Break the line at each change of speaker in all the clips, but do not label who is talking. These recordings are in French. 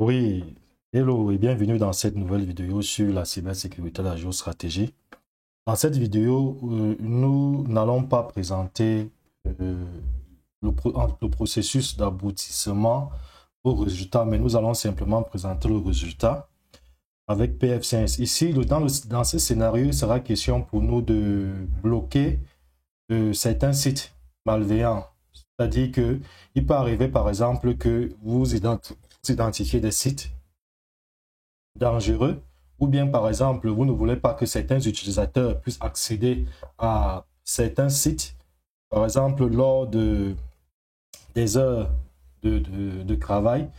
Oui, hello et bienvenue dans cette nouvelle vidéo sur la cybersécurité et la géostratégie. Dans cette vidéo, nous n'allons pas présenter euh, le processus d'aboutissement au résultat, mais nous allons simplement présenter le résultat avec PF5. Ici, dans ce scénario, il sera question pour nous de bloquer certains sites malveillants. C'est-à-dire qu'il peut arriver, par exemple, que vous identifiez des sites dangereux, ou bien par exemple, vous ne voulez pas que certains utilisateurs puissent accéder à certains sites, par exemple lors des heures de travail,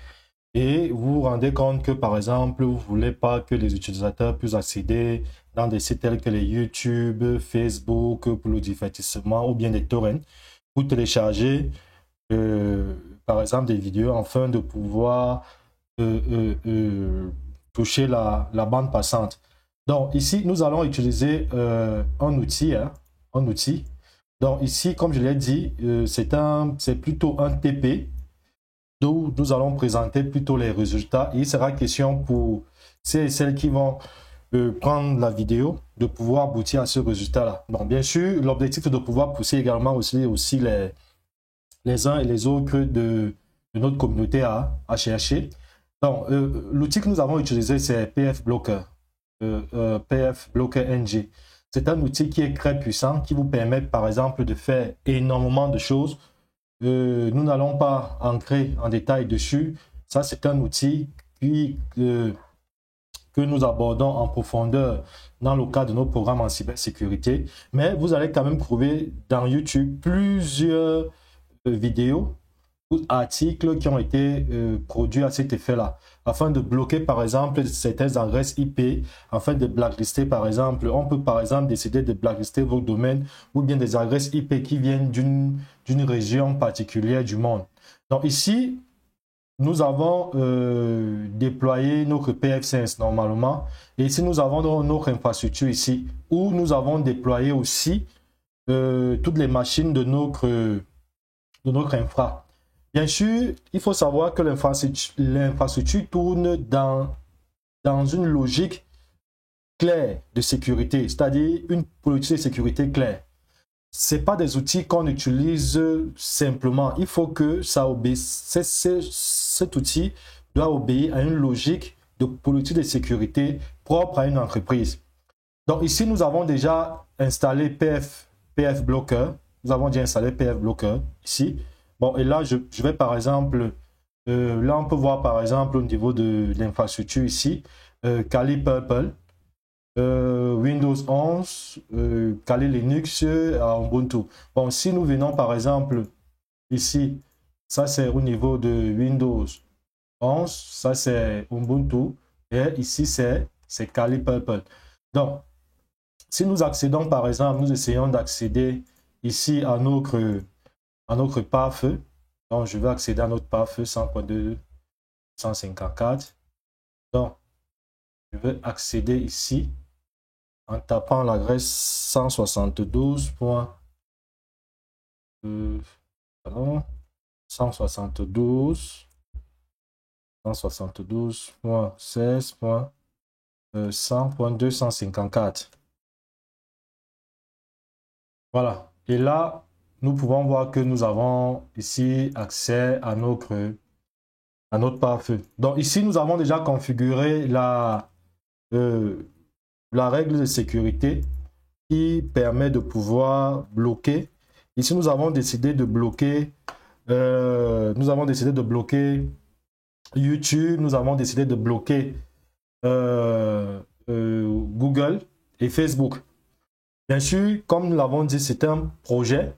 et vous vous rendez compte que par exemple, vous ne voulez pas que les utilisateurs puissent accéder dans des sites tels que les YouTube, Facebook, pour le divertissement, ou bien des torrents, pour télécharger, par exemple, des vidéos afin de pouvoir euh, euh, euh, toucher la bande passante. Donc ici, nous allons utiliser un outil, hein, un outil. Donc ici, comme je l'ai dit, c'est plutôt un TP, d'où nous allons présenter plutôt les résultats. Et il sera question pour celles qui vont prendre la vidéo de pouvoir aboutir à ce résultat-là. Donc bien sûr, l'objectif est de pouvoir pousser également aussi les uns et les autres de notre communauté à chercher. Donc, l'outil que nous avons utilisé, c'est PF Blocker, PF Blocker NG. C'est un outil qui est très puissant, qui vous permet, par exemple, de faire énormément de choses. Nous n'allons pas entrer en détail dessus. Ça, c'est un outil que nous abordons en profondeur dans le cadre de nos programmes en cybersécurité. Mais vous allez quand même trouver dans YouTube plusieurs vidéos ou articles qui ont été produits à cet effet-là, afin de bloquer par exemple certaines adresses IP, afin de blacklister par exemple, on peut par exemple décider de blacklister vos domaines ou bien des adresses IP qui viennent d'une région particulière du monde. Donc ici, nous avons déployé notre PF5 normalement, et ici nous avons notre infrastructure ici, où nous avons déployé aussi toutes les machines de notre infra. Bien sûr, il faut savoir que l'infrastructure tourne dans une logique claire de sécurité, c'est-à-dire une politique de sécurité claire. Ce pas des outils qu'on utilise simplement. Il faut que ça obéisse. Cet outil doit obéir à une logique de politique de sécurité propre à une entreprise. Donc ici, nous avons déjà installé PF Blocker. Nous avons déjà installé PF Blocker ici. Bon, et là, je vais par exemple, là, on peut voir par exemple au niveau de l'infrastructure ici, Kali Purple, Windows 11, Kali Linux, Ubuntu. Bon, si nous venons par exemple ici, ça c'est au niveau de Windows 11, ça c'est Ubuntu, et ici c'est Kali Purple. Donc, si nous accédons par exemple, nous essayons d'accéder ici à notre pare-feu. Donc, je vais accéder à notre pare-feu 100.2.154. Donc, je vais accéder ici en tapant l'adresse 172. Pardon, 172.16.100.254. Voilà. Et là, nous pouvons voir que nous avons ici accès à notre pare-feu. Donc ici, nous avons déjà configuré la règle de sécurité qui permet de pouvoir bloquer. Ici, nous avons décidé de bloquer YouTube, nous avons décidé de bloquer Google et Facebook. Bien sûr, comme nous l'avons dit, c'est un projet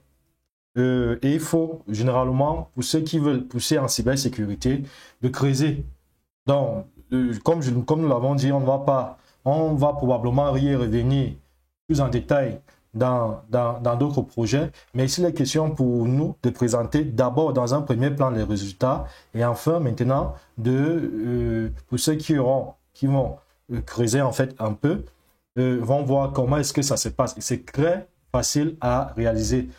et il faut généralement, pour ceux qui veulent pousser en cybersécurité, de creuser. Donc, comme nous l'avons dit, on va probablement y revenir plus en détail dans d'autres projets. Mais ici, il est question pour nous de présenter d'abord dans un premier plan les résultats et enfin maintenant pour ceux qui vont creuser en fait un peu, vont voir comment est-ce que ça se passe. C'est très facile à réaliser.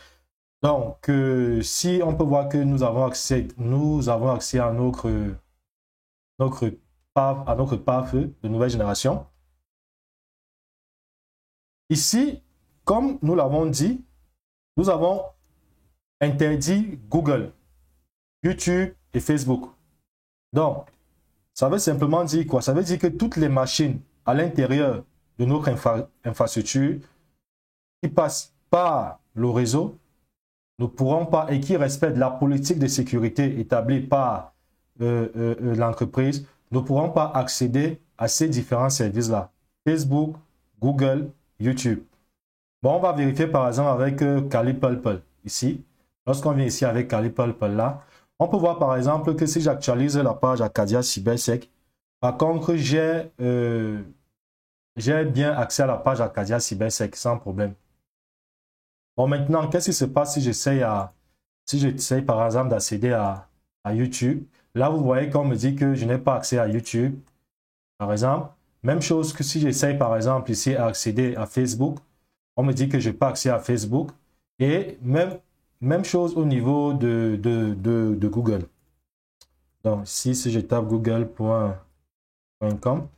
Donc, si on peut voir que nous avons accès à à notre pare-feu de nouvelle génération. Ici, comme nous l'avons dit, nous avons interdit Google, YouTube et Facebook. Donc, ça veut simplement dire quoi? Ça veut dire que toutes les machines à l'intérieur de notre infrastructure qui passent par le réseau ne pourront pas et qui respectent la politique de sécurité établie par l'entreprise ne pourront pas accéder à ces différents services-là. Facebook, Google, YouTube. Bon, on va vérifier par exemple avec Kali Pulpul ici. Lorsqu'on vient ici avec Kali Pulpul là, on peut voir par exemple que si j'actualise la page Arcadia CyberSec, par contre, j'ai bien accès à la page Arcadia CyberSec sans problème. Bon, maintenant, qu'est-ce qui se passe si j'essaye par exemple d'accéder à YouTube? Là, vous voyez qu'on me dit que je n'ai pas accès à YouTube, par exemple. Même chose que si j'essaye par exemple ici à accéder à Facebook, on me dit que je n'ai pas accès à Facebook. Et même chose au niveau de Google. Donc, ici, si je tape google.com,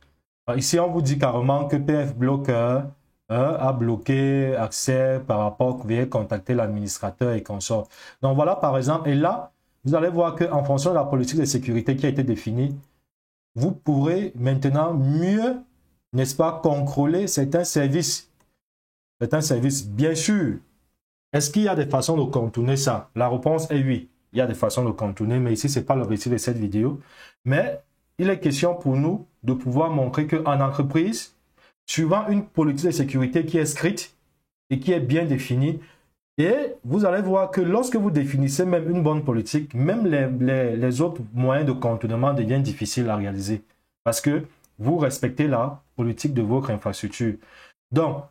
ici, on vous dit carrément que PF Blocker a bloqué accès par rapport que veuillez contacter l'administrateur et consorts. Donc, voilà par exemple. Et là, vous allez voir qu'en fonction de la politique de sécurité qui a été définie, vous pourrez maintenant mieux, n'est-ce pas, contrôler certains services. Certains services, bien sûr. Est-ce qu'il y a des façons de contourner ça? La réponse est oui. Il y a des façons de contourner, mais ici, ce n'est pas l'objectif de cette vidéo. Mais il est question pour nous de pouvoir montrer qu'en entreprise, suivant une politique de sécurité qui est scripte et qui est bien définie, et vous allez voir que lorsque vous définissez même une bonne politique, même les autres moyens de contournement deviennent difficiles à réaliser parce que vous respectez la politique de votre infrastructure. Donc,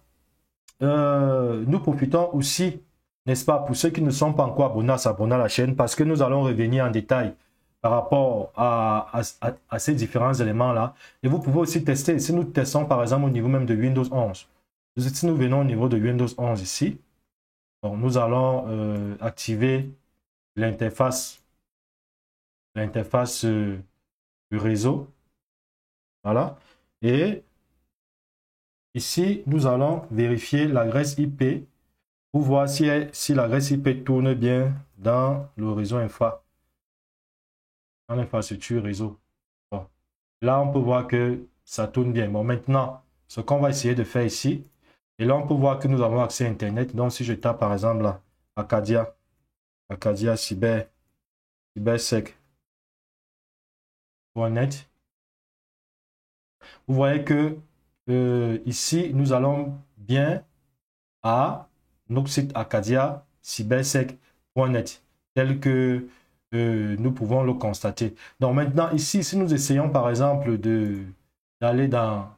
nous profitons aussi, n'est-ce pas, pour ceux qui ne sont pas encore abonnés, à s'abonner à la chaîne parce que nous allons revenir en détail par rapport à ces différents éléments-là. Et vous pouvez aussi tester. Si nous testons par exemple au niveau même de Windows 11, si nous venons au niveau de Windows 11 ici, donc nous allons activer l'interface du réseau. Voilà. Et ici, nous allons vérifier l'adresse IP pour voir si l'adresse IP tourne bien dans le réseau dans l'infrastructure réseau. Bon. Là, on peut voir que ça tourne bien. Bon, maintenant, ce qu'on va essayer de faire ici, et là, on peut voir que nous avons accès à Internet. Donc, si je tape par exemple là, Arcadia cybersec.net, vous voyez que ici, nous allons bien à notre site Arcadia cybersec.net, tel que nous pouvons le constater. Donc maintenant, ici, si nous essayons par exemple d'aller dans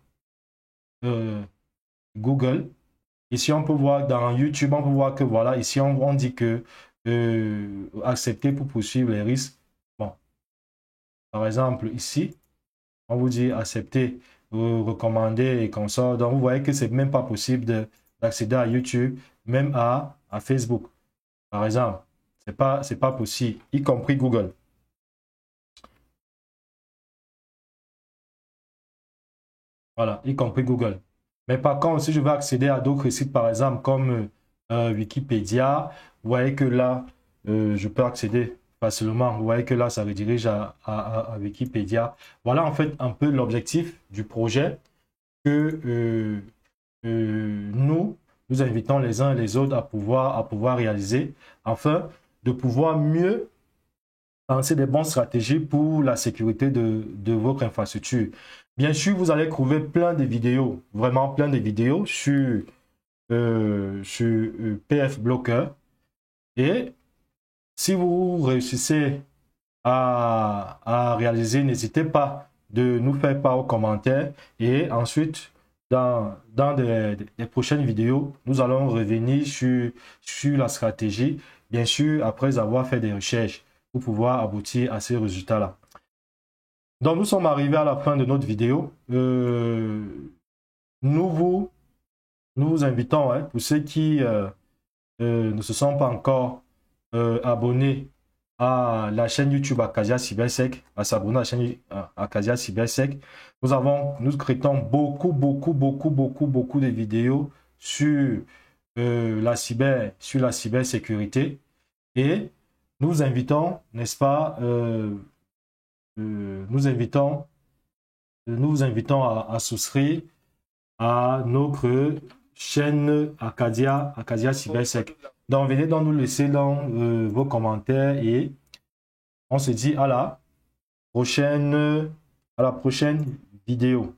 Google, ici on peut voir dans YouTube, on peut voir que voilà, ici on dit que accepter pour poursuivre les risques. Bon, par exemple, ici, on vous dit accepter, recommander et consorts. Donc vous voyez que c'est même pas possible d'accéder à YouTube, même à Facebook, par exemple. C'est pas possible, y compris Google. Voilà, y compris Google. Mais par contre, si je veux accéder à d'autres sites, par exemple, comme Wikipédia, vous voyez que là, je peux accéder facilement. Vous voyez que là, ça redirige à Wikipédia. Voilà en fait un peu l'objectif du projet que nous invitons les uns et les autres à pouvoir réaliser, afin de pouvoir mieux penser des bonnes stratégies pour la sécurité de votre infrastructure. Bien sûr, vous allez trouver plein de vidéos, vraiment plein de vidéos sur PF Blocker. Et si vous réussissez à réaliser, n'hésitez pas de nous faire part aux commentaires. Et ensuite, dans des prochaines vidéos, nous allons revenir sur la stratégie, bien sûr, après avoir fait des recherches pour pouvoir aboutir à ces résultats-là. Donc, nous sommes arrivés à la fin de notre vidéo. Nous vous invitons, hein, pour ceux qui ne se sont pas encore abonnés à la chaîne YouTube Acadia Cybersec, à s'abonner à la chaîne Acadia Cybersec. Nous traitons beaucoup de vidéos sur sur la cybersécurité et nous invitons, n'est-ce pas, nous vous invitons à souscrire à notre chaîne Acadia Cybersec. Donc, venez donc nous laisser dans vos commentaires et on se dit à la prochaine vidéo.